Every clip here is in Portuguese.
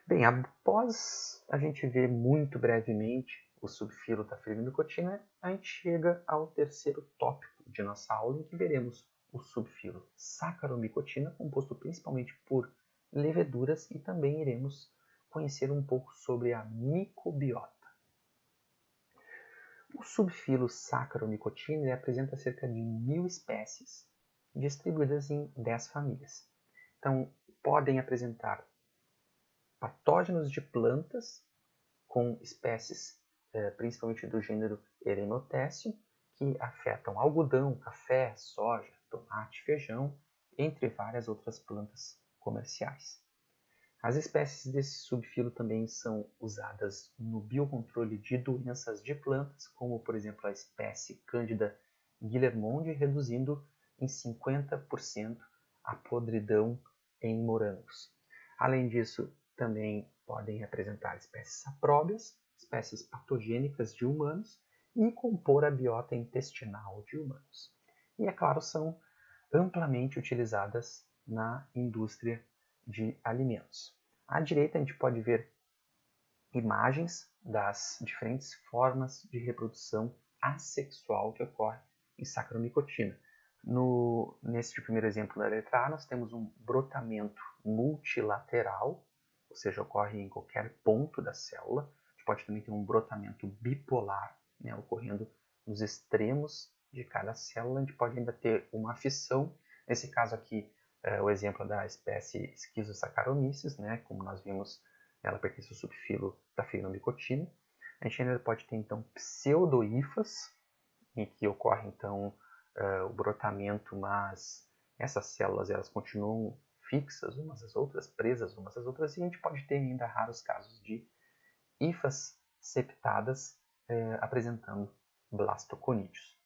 Bem, após a gente ver muito brevemente o subfilo da firminicotina, a gente chega ao terceiro tópico de nossa aula, em que veremos o subfilo saccharomycotina, composto principalmente por leveduras, e também iremos conhecer um pouco sobre a microbiota. O subfilo saccharomycotina apresenta cerca de 1000 espécies, distribuídas em 10 famílias. Então, podem apresentar patógenos de plantas, com espécies principalmente do gênero Eremoptérium, que afetam algodão, café, soja, tomate, feijão, entre várias outras plantas comerciais. As espécies desse subfilo também são usadas no biocontrole de doenças de plantas, como por exemplo a espécie Candida guillermondi, reduzindo em 50% a podridão em morangos. Além disso, também podem apresentar espécies sapróbias, espécies patogênicas de humanos e compor a biota intestinal de humanos. E, é claro, são amplamente utilizadas na indústria de alimentos. À direita, a gente pode ver imagens das diferentes formas de reprodução assexual que ocorre em Saccharomycotina. Neste primeiro exemplo da letra A, nós temos um brotamento multilateral, ou seja, ocorre em qualquer ponto da célula. A gente pode também ter um brotamento bipolar, ocorrendo nos extremos de cada célula. A gente pode ainda ter uma fissão. Nesse caso aqui, o exemplo da espécie Schizosaccharomyces, como nós vimos, ela pertence ao subfilo da firminicotina. A gente ainda pode ter, então, pseudohifas, em que ocorre, então, o brotamento, mas essas células elas continuam fixas umas às outras, presas umas às outras, e a gente pode ter ainda raros casos de hifas septadas apresentando blastoconídeos.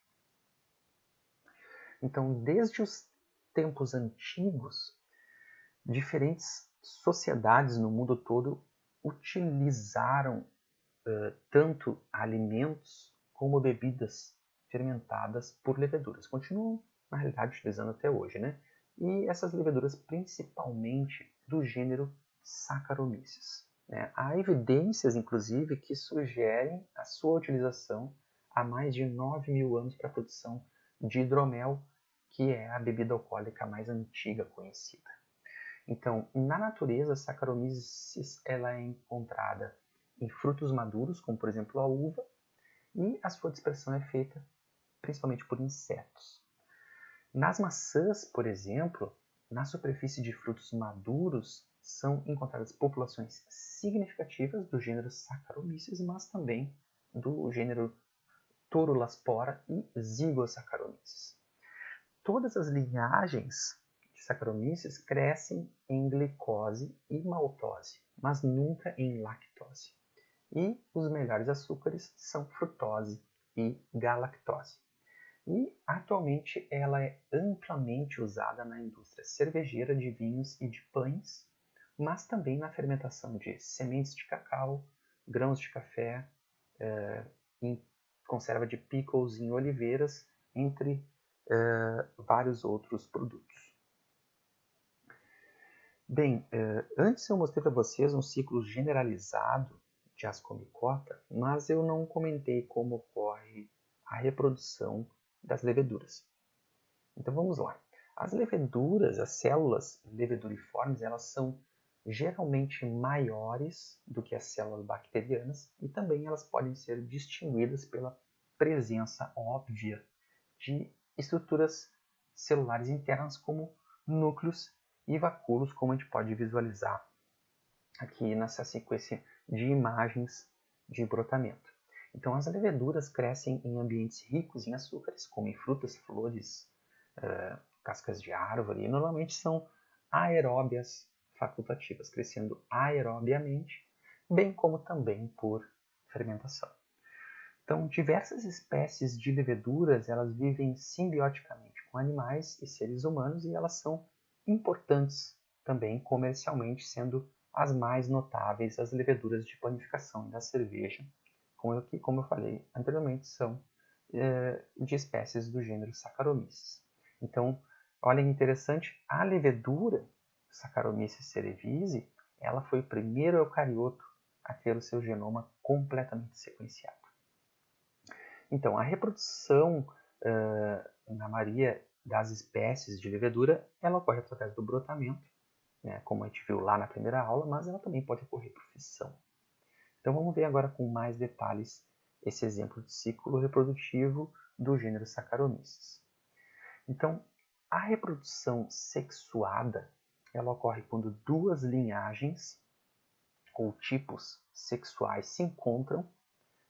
Então, desde os tempos antigos, diferentes sociedades no mundo todo utilizaram tanto alimentos como bebidas fermentadas por leveduras. Continuam, na realidade, utilizando até hoje, E essas leveduras principalmente do gênero Saccharomyces. Há evidências, inclusive, que sugerem a sua utilização há mais de 9.000 anos para a produção de hidromel, que é a bebida alcoólica mais antiga conhecida. Então, na natureza, a Saccharomyces ela é encontrada em frutos maduros, como por exemplo a uva, e a sua dispersão é feita principalmente por insetos. Nas maçãs, por exemplo, na superfície de frutos maduros são encontradas populações significativas do gênero Saccharomyces, mas também do gênero Torulaspora e Zygosaccharomyces. Todas as linhagens de Saccharomyces crescem em glicose e maltose, mas nunca em lactose. E os melhores açúcares são frutose e galactose. E atualmente ela é amplamente usada na indústria cervejeira de vinhos e de pães, mas também na fermentação de sementes de cacau, grãos de café, em conserva de pickles em oliveiras, entre vários outros produtos. Bem, antes eu mostrei para vocês um ciclo generalizado de ascomicota, mas eu não comentei como ocorre a reprodução das leveduras. Então vamos lá. As leveduras, as células leveduriformes, elas são geralmente maiores do que as células bacterianas e também elas podem ser distinguidas pela presença óbvia de estruturas celulares internas como núcleos e vacúolos, como a gente pode visualizar aqui nessa sequência de imagens de brotamento. Então, as leveduras crescem em ambientes ricos em açúcares, como em frutas, flores, cascas de árvore, e normalmente são aeróbias facultativas, crescendo aerobiamente, bem como também por fermentação. Então, diversas espécies de leveduras elas vivem simbioticamente com animais e seres humanos e elas são importantes também comercialmente, sendo as mais notáveis as leveduras de panificação da cerveja, que, como eu falei anteriormente, são de espécies do gênero Saccharomyces. Então, olha que interessante, a levedura Saccharomyces cerevisiae, ela foi o primeiro eucarioto a ter o seu genoma completamente sequenciado. Então, a reprodução, na maioria das espécies de levedura, ela ocorre através do brotamento, né, como a gente viu lá na primeira aula, mas ela também pode ocorrer por fissão. Então, vamos ver agora com mais detalhes esse exemplo de ciclo reprodutivo do gênero Saccharomyces. Então, a reprodução sexuada, ela ocorre quando duas linhagens ou tipos sexuais se encontram,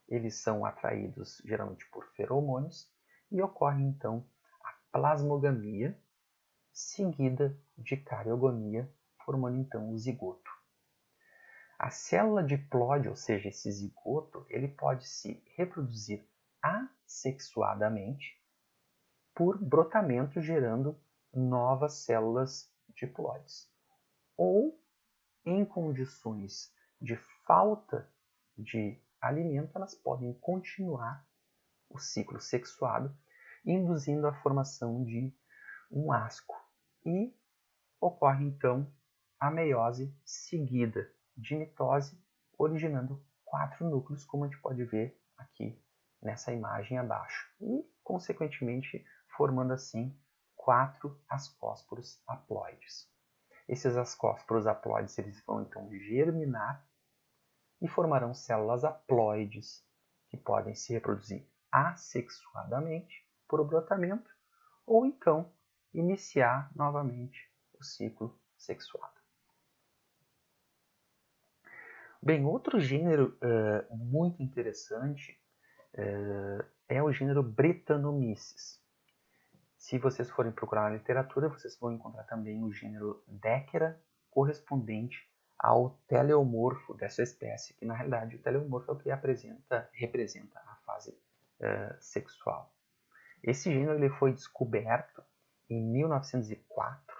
eles são atraídos geralmente por feromônios e ocorre então a plasmogamia seguida de cariogonia, formando então o zigoto. A célula diploide, ou seja, esse zigoto, ele pode se reproduzir assexuadamente por brotamento gerando novas células diploides. Ou em condições de falta de alimento, elas podem continuar o ciclo sexuado, induzindo a formação de um asco. E ocorre então a meiose seguida de mitose, originando 4 núcleos, como a gente pode ver aqui nessa imagem abaixo. E, consequentemente, formando assim 4 ascósporos haploides. Esses ascósporos haploides eles vão então germinar e formarão células haploides que podem se reproduzir assexuadamente por brotamento ou então iniciar novamente o ciclo sexuado. Bem, outro gênero muito interessante é o gênero Brettanomyces. Se vocês forem procurar na literatura, vocês vão encontrar também o gênero Deckera, correspondente ao teleomorfo dessa espécie, que na realidade o teleomorfo é o que representa a fase sexual. Esse gênero ele foi descoberto em 1904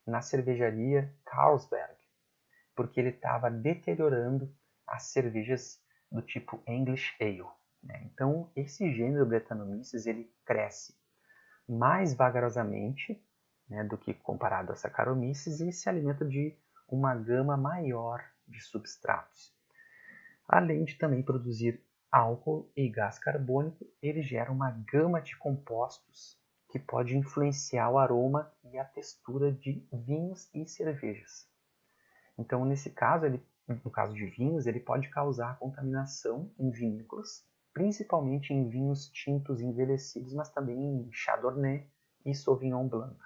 na cervejaria Carlsberg, porque ele estava deteriorando as cervejas do tipo English Ale. Né? Então, esse gênero Brettanomyces ele cresce mais vagarosamente, né, do que comparado a Saccharomyces e se alimenta de uma gama maior de substratos. Além de também produzir álcool e gás carbônico, ele gera uma gama de compostos que pode influenciar o aroma e a textura de vinhos e cervejas. Então, nesse caso, no caso de vinhos, ele pode causar contaminação em vinícolas, principalmente em vinhos tintos envelhecidos, mas também em Chardonnay e Sauvignon Blanc.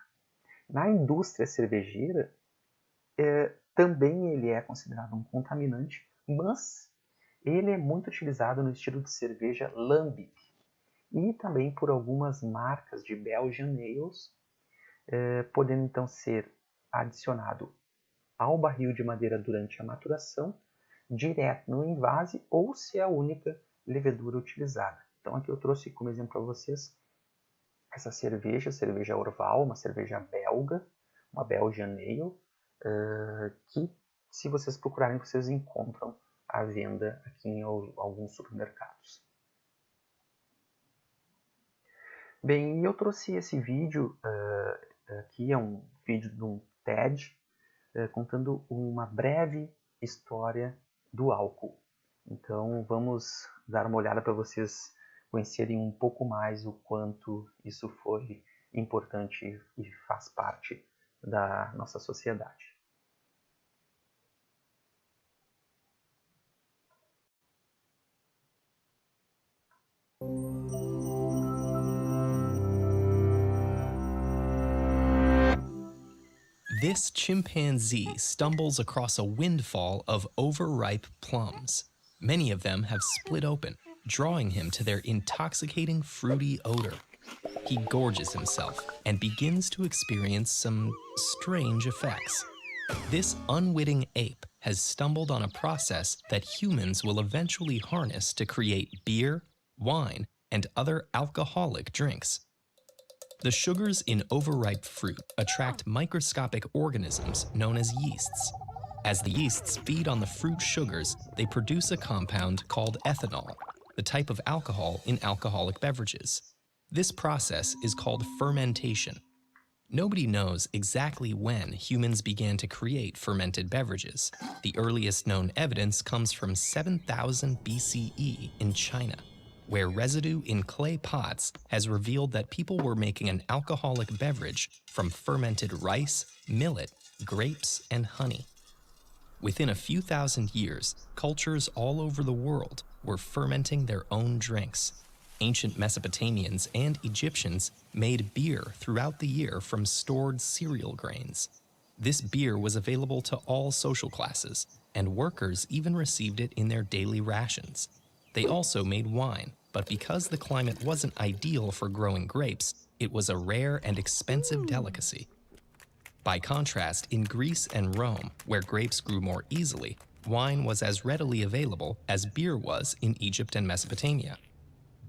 Na indústria cervejeira, também ele é considerado um contaminante, mas ele é muito utilizado no estilo de cerveja lambic e também por algumas marcas de Belgian Ales, podendo então ser adicionado ao barril de madeira durante a maturação, direto no envase ou se é a única levedura utilizada. Então aqui eu trouxe como exemplo para vocês essa cerveja Orval, uma cerveja belga, uma Belgian Ale, que se vocês procurarem vocês encontram à venda aqui em alguns supermercados. Bem, eu trouxe esse vídeo aqui, é um vídeo de um TED, contando uma breve história do álcool. Então vamos dar uma olhada para vocês conhecerem um pouco mais o quanto isso foi importante e faz parte da nossa sociedade. This chimpanzee stumbles across a windfall of overripe plums. Many of them have split open, drawing him to their intoxicating fruity odor. He gorges himself and begins to experience some strange effects. This unwitting ape has stumbled on a process that humans will eventually harness to create beer, wine, and other alcoholic drinks. The sugars in overripe fruit attract microscopic organisms known as yeasts. As the yeasts feed on the fruit sugars, they produce a compound called ethanol, the type of alcohol in alcoholic beverages. This process is called fermentation. Nobody knows exactly when humans began to create fermented beverages. The earliest known evidence comes from 7000 BCE in China, where residue in clay pots has revealed that people were making an alcoholic beverage from fermented rice, millet, grapes, and honey. Within a few thousand years, cultures all over the world were fermenting their own drinks. Ancient Mesopotamians and Egyptians made beer throughout the year from stored cereal grains. This beer was available to all social classes, and workers even received it in their daily rations. They also made wine, but because the climate wasn't ideal for growing grapes, it was a rare and expensive delicacy. By contrast, in Greece and Rome, where grapes grew more easily, wine was as readily available as beer was in Egypt and Mesopotamia.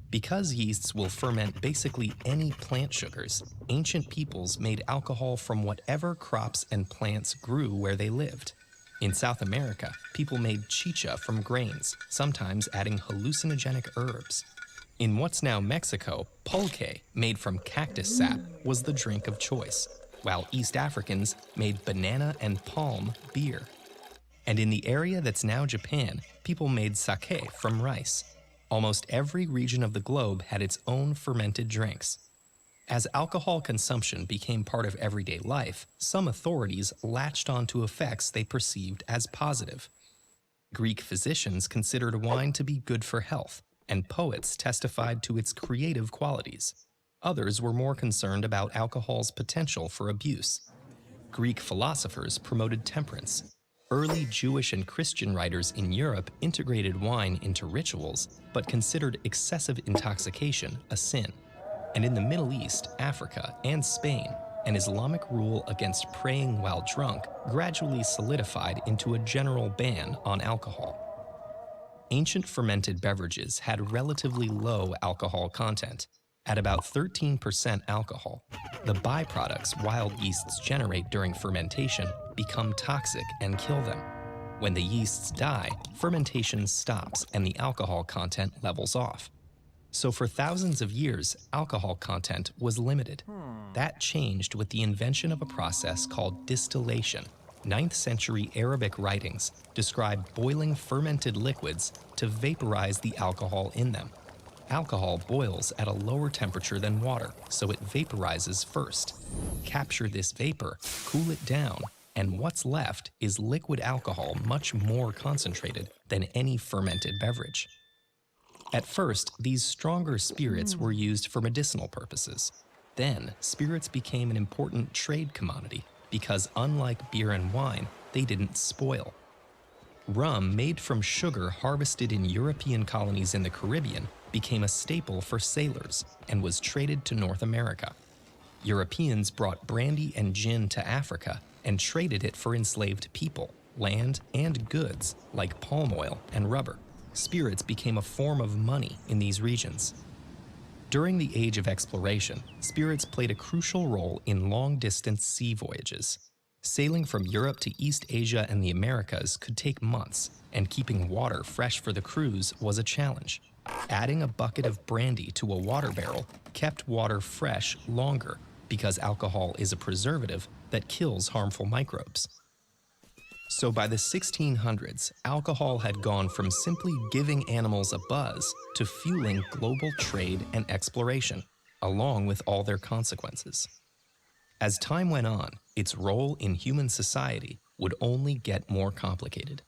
Because yeasts will ferment basically any plant sugars, ancient peoples made alcohol from whatever crops and plants grew where they lived. In South America, people made chicha from grains, sometimes adding hallucinogenic herbs. In what's now Mexico, pulque, made from cactus sap, was the drink of choice, while East Africans made banana and palm beer. And in the area that's now Japan, people made sake from rice. Almost every region of the globe had its own fermented drinks. As alcohol consumption became part of everyday life, some authorities latched onto effects they perceived as positive. Greek physicians considered wine to be good for health, and poets testified to its creative qualities. Others were more concerned about alcohol's potential for abuse. Greek philosophers promoted temperance. Early Jewish and Christian writers in Europe integrated wine into rituals, but considered excessive intoxication a sin. And in the Middle East, Africa, and Spain, an Islamic rule against praying while drunk gradually solidified into a general ban on alcohol. Ancient fermented beverages had relatively low alcohol content, at about 13% alcohol. The byproducts wild yeasts generate during fermentation become toxic and kill them. When the yeasts die, fermentation stops and the alcohol content levels off. So for thousands of years, alcohol content was limited. That changed with the invention of a process called distillation. 9th century Arabic writings describe boiling fermented liquids to vaporize the alcohol in them. Alcohol boils at a lower temperature than water, so it vaporizes first. Capture this vapor, cool it down, and what's left is liquid alcohol much more concentrated than any fermented beverage. At first, these stronger spirits were used for medicinal purposes. Then, spirits became an important trade commodity because, unlike beer and wine, they didn't spoil. Rum made from sugar harvested in European colonies in the Caribbean became a staple for sailors and was traded to North America. Europeans brought brandy and gin to Africa and traded it for enslaved people, land, and goods like palm oil and rubber. Spirits became a form of money in these regions. During the Age of Exploration, spirits played a crucial role in long-distance sea voyages. Sailing from Europe to East Asia and the Americas could take months, and keeping water fresh for the crews was a challenge. Adding a bucket of brandy to a water barrel kept water fresh longer because alcohol is a preservative that kills harmful microbes. So by the 1600s, alcohol had gone from simply giving animals a buzz to fueling global trade and exploration, along with all their consequences. As time went on, its role in human society would only get more complicated.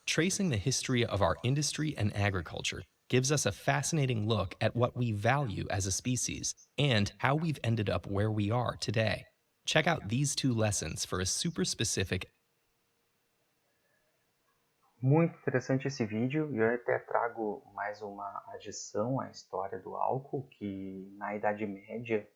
Tracing the history of our industry and agriculture gives us a fascinating look at what we value as a species and how we've ended up where we are today. Check out these 2 lessons for a super specific. Muito interessante esse vídeo, e eu até trago mais uma adição à história do álcool, que na Idade Média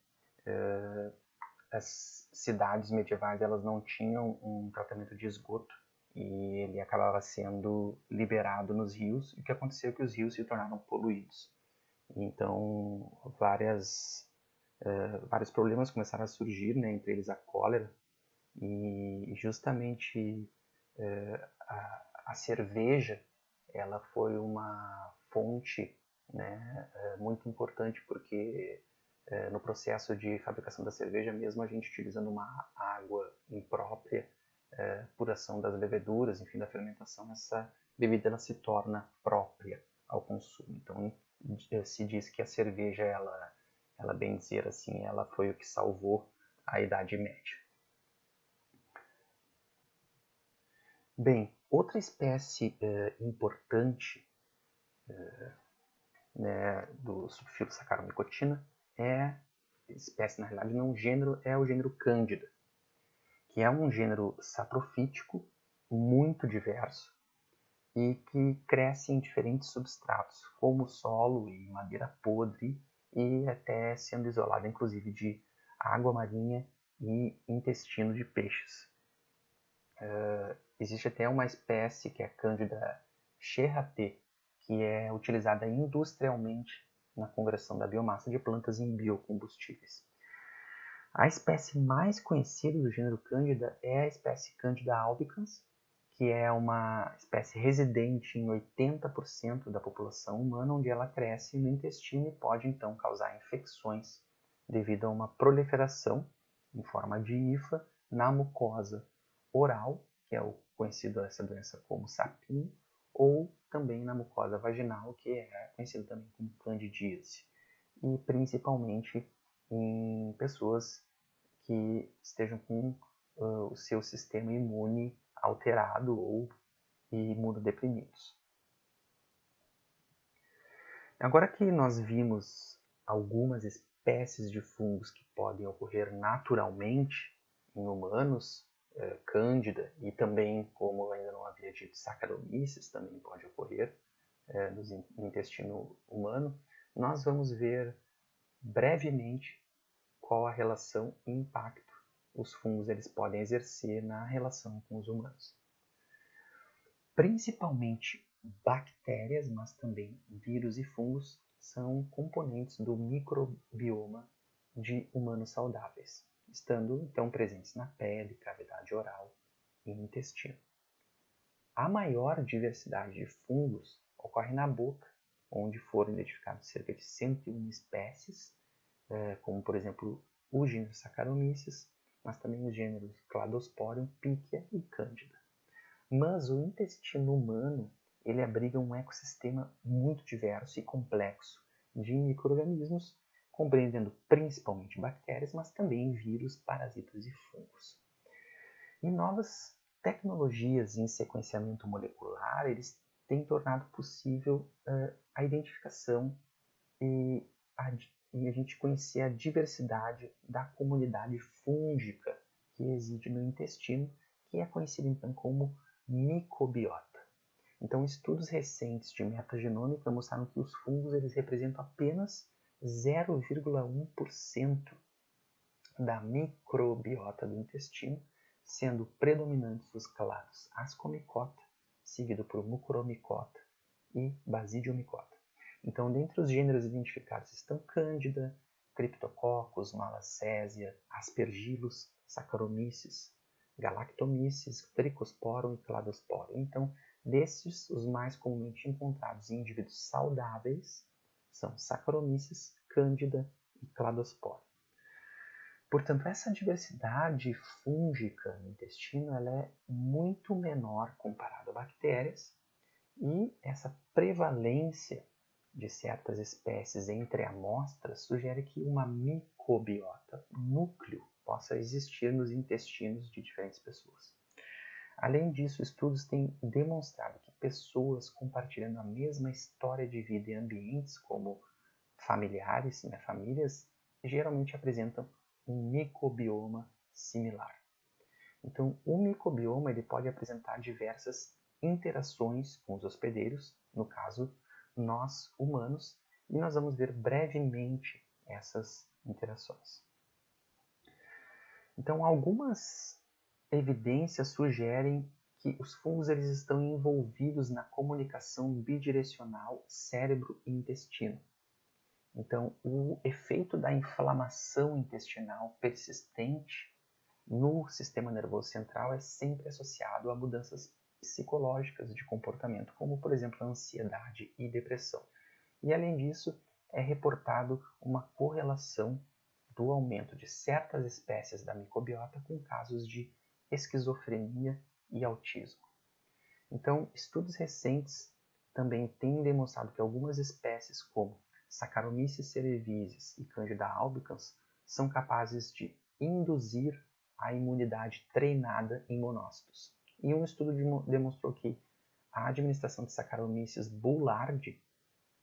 as cidades medievais elas não tinham um tratamento de esgoto e ele acabava sendo liberado nos rios, e o que aconteceu é que os rios se tornaram poluídos. Então vários problemas começaram a surgir, né, entre eles a cólera, e justamente a cerveja ela foi uma fonte, né, muito importante, porque no processo de fabricação da cerveja, mesmo a gente utilizando uma água imprópria, por ação das leveduras, enfim, da fermentação, essa bebida ela se torna própria ao consumo. Então, se diz que a cerveja, ela bem dizer assim, ela foi o que salvou a Idade Média. Bem, outra espécie importante né, do subfilo Saccharomycotina espécie, na realidade, não gênero, é o gênero Cândida, que é um gênero saprofítico muito diverso e que cresce em diferentes substratos, como solo e madeira podre, e até sendo isolado, inclusive, de água marinha e intestino de peixes. Existe até uma espécie que é a Cândida Cherraté, que é utilizada industrialmente na conversão da biomassa de plantas em biocombustíveis. A espécie mais conhecida do gênero Cândida é a espécie Cândida albicans, que é uma espécie residente em 80% da população humana, onde ela cresce no intestino e pode então causar infecções devido a uma proliferação em forma de hifa na mucosa oral, que é conhecido essa doença como sapinho, ou também na mucosa vaginal, que é conhecido também como candidíase, e principalmente em pessoas que estejam com o seu sistema imune alterado ou imunodeprimidos. Agora que nós vimos algumas espécies de fungos que podem ocorrer naturalmente em humanos, Cândida, e também, como eu ainda não havia dito, Saccharomyces também pode ocorrer no intestino humano, nós vamos ver brevemente qual a relação e impacto os fungos eles podem exercer na relação com os humanos. Principalmente bactérias, mas também vírus e fungos são componentes do microbioma de humanos saudáveis, estando então presentes na pele, cavidade oral e intestino. A maior diversidade de fungos ocorre na boca, onde foram identificados cerca de 101 espécies, como por exemplo o gênero Saccharomyces, mas também os gêneros Cladosporium, Pichia e Cândida. Mas o intestino humano ele abriga um ecossistema muito diverso e complexo de micro-organismos, compreendendo principalmente bactérias, mas também vírus, parasitas e fungos. E novas tecnologias em sequenciamento molecular eles têm tornado possível a identificação e a gente conhecer a diversidade da comunidade fúngica que reside no intestino, que é conhecida então como micobiota. Então, estudos recentes de metagenômica mostraram que os fungos eles representam apenas 0,1% da microbiota do intestino, sendo predominantes os clados Ascomycota, seguido por Mucoromycota e Basidiomycota. Então, dentre os gêneros identificados estão Cândida, Cryptococcus, Malassezia, Aspergillus, Saccharomyces, Galactomyces, Trichosporum e Cladosporium. Então, desses, os mais comumente encontrados em indivíduos saudáveis são Saccharomyces, Cândida e Cladosporium. Portanto, essa diversidade fúngica no intestino ela é muito menor comparada a bactérias, e essa prevalência de certas espécies entre amostras sugere que uma micobiota núcleo possa existir nos intestinos de diferentes pessoas. Além disso, estudos têm demonstrado que pessoas compartilhando a mesma história de vida em ambientes como familiares, famílias, geralmente apresentam um micobioma similar. Então, o micobioma ele pode apresentar diversas interações com os hospedeiros, no caso, nós humanos, e nós vamos ver brevemente essas interações. Então, algumas evidências sugerem que os fungos eles estão envolvidos na comunicação bidirecional cérebro e intestino. Então, o efeito da inflamação intestinal persistente no sistema nervoso central é sempre associado a mudanças psicológicas de comportamento, como, por exemplo, a ansiedade e depressão. E, além disso, é reportado uma correlação do aumento de certas espécies da microbiota com casos de esquizofrenia e autismo. Então, estudos recentes também têm demonstrado que algumas espécies, como Saccharomyces cerevisiae e Candida albicans, são capazes de induzir a imunidade treinada em monócitos. E um estudo demonstrou que a administração de Saccharomyces boulardii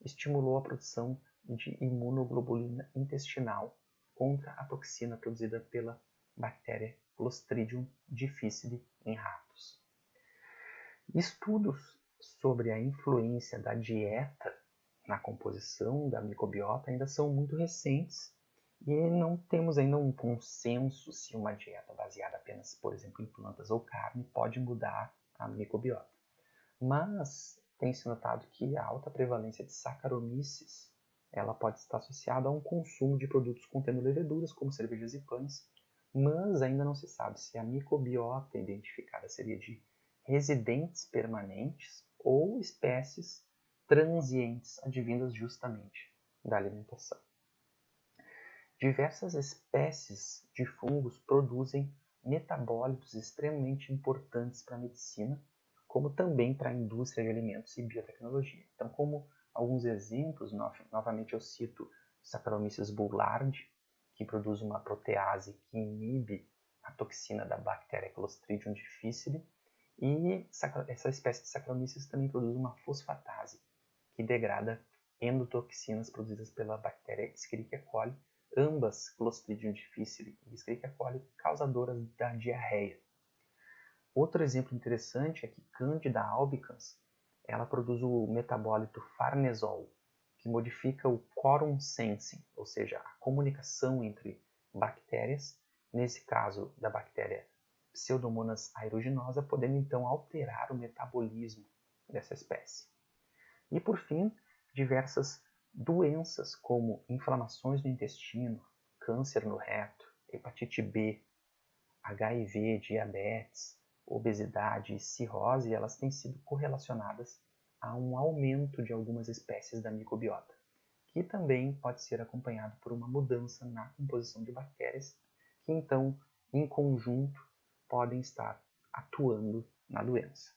estimulou a produção de imunoglobulina intestinal contra a toxina produzida pela bactéria Clostridium difficile em ratos. Estudos sobre a influência da dieta na composição da microbiota ainda são muito recentes e não temos ainda um consenso se uma dieta baseada apenas, por exemplo, em plantas ou carne pode mudar a microbiota. Mas tem-se notado que a alta prevalência de Saccharomyces ela pode estar associada a um consumo de produtos contendo leveduras, como cervejas e pães, mas ainda não se sabe se a microbiota identificada seria de residentes permanentes ou espécies transientes advindas justamente da alimentação. Diversas espécies de fungos produzem metabólitos extremamente importantes para a medicina, como também para a indústria de alimentos e biotecnologia. Então, como alguns exemplos, novamente eu cito Saccharomyces boulardii, que produz uma protease que inibe a toxina da bactéria Clostridium difficile, e essa espécie de Saccharomyces também produz uma fosfatase, que degrada endotoxinas produzidas pela bactéria Escherichia coli, ambas Clostridium difficile e Escherichia coli, causadoras da diarreia. Outro exemplo interessante é que Candida albicans ela produz o metabólito farnesol, que modifica o quorum sensing, ou seja, a comunicação entre bactérias, nesse caso da bactéria Pseudomonas aeruginosa, podendo então alterar o metabolismo dessa espécie. E por fim, diversas doenças como inflamações no intestino, câncer no reto, hepatite B, HIV, diabetes, obesidade e cirrose, elas têm sido correlacionadas a um aumento de algumas espécies da microbiota, que também pode ser acompanhado por uma mudança na composição de bactérias, que então, em conjunto, podem estar atuando na doença.